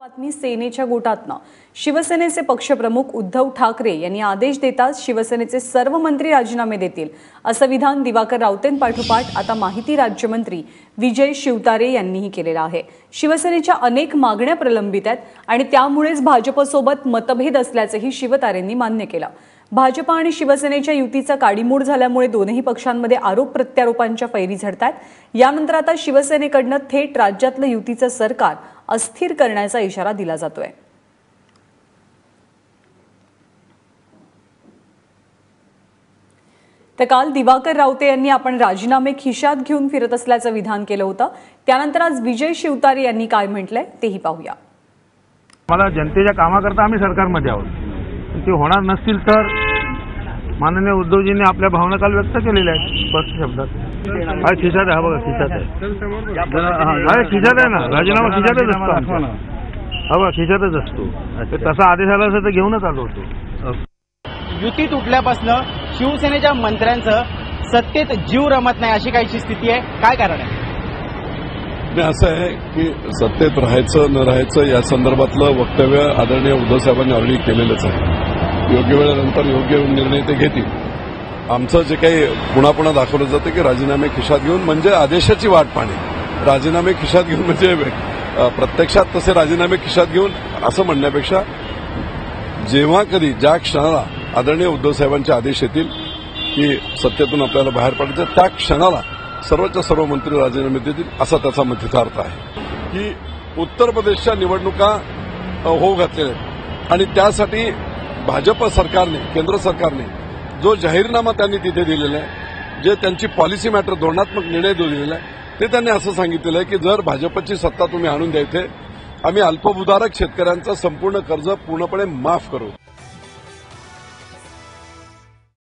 बातमी सेनेच्या गोटातनं शिवसेनेचे पक्षप्रमुख उद्धव ठाकरे यांनी आदेश देताच शिवसेनेचे सर्व मंत्री राजीनामे देतील असं विधान दिवाकर रावतेंपाठोपाठ आता माहिती राज्यमंत्री विजय शिवतारे यांनीही केलेलं आहे। शिवसेनेच्या अनेक मागण्या प्रलंबित आहेत आणि त्यामुळेच भाजपसोबत मतभेद असल्याचंही शिवतारेंनी मान्य केलं। भाजप आणि शिवसेनेच्या युतीचा काडीमोड झाल्यामुळे दोन्ही पक्षांमध्ये आरोप प्रत्यारोपांच्या फैरी झडतात। यानंतर आता शिवसेनेकडून थेट राज्यातलं युतीचं सरकार अस्थिर करण्याचा इशारा दिला जातोय। तर काल दिवाकर रावते यांनी आपण राजीनामे खिशात घेऊन फिरत असल्याचं विधान केलं होतं। त्यानंतर आज विजय शिवतारे यांनी काय म्हटलंय तेही पाहूया। मला जनतेच्या कामाकरता आम्ही सरकारमध्ये आहोत, ते होणार नसतील तर माननीय उद्धवजींनी आपल्या भावना काल व्यक्त केलेल्या आहेत स्पष्ट शब्दात। खिशात आहे, बघा खिशात आहे, खिशात आहे ना, राजीनामा खिशातच असतो, बघा खिशातच असतो। तसा आदेश आला असता तर घेऊनच आलो होतो। युती तुटल्यापासून शिवसेनेच्या मंत्र्यांचं सत्तेत जीव रमत नाही अशी काहीची स्थिती आहे, काय कारण आहे? असं आहे की सत्तेत राहायचं न राहायचं या संदर्भातलं वक्तव्य आदरणीय उद्धव साहेबांनी ऑलरेडी केलेलंच आहे। योग्य वेळेनंतर योग्य निर्णय ते घेतील। आमचं जे काही पुन्हा पुन्हा दाखवलं जातं की राजीनामे खिशात घेऊन म्हणजे आदेशाची वाट पाहणे, राजीनामे खिशात घेऊन म्हणजे प्रत्यक्षात तसे राजीनामे खिशात घेऊन असं म्हणण्यापेक्षा जेव्हा कधी ज्या क्षणाला आदरणीय उद्धव साहेबांचे आदेश येतील की सत्तेतून आपल्याला बाहेर पडायचं त्या क्षणाला सर्वच्या सर्व मंत्री राजीनामे देतील असा त्याचा मथितार्थ आहे। की उत्तर प्रदेशच्या निवडणुका होऊ घातलेल्या आहेत आणि त्यासाठी भाजप सरकारने, केंद्र सरकारने जो जाहीरनामा त्यांनी तिथे दिलेला आहे, जे त्यांची पॉलिसी मॅटर धोरणात्मक निर्णय जो दिलेला आहे, ते त्यांनी असं सांगितलेलं आहे की जर भाजपची सत्ता तुम्ही आणून द्यायचे आम्ही अल्पभूधारक शेतकऱ्यांचं संपूर्ण कर्ज पूर्णपणे माफ करू।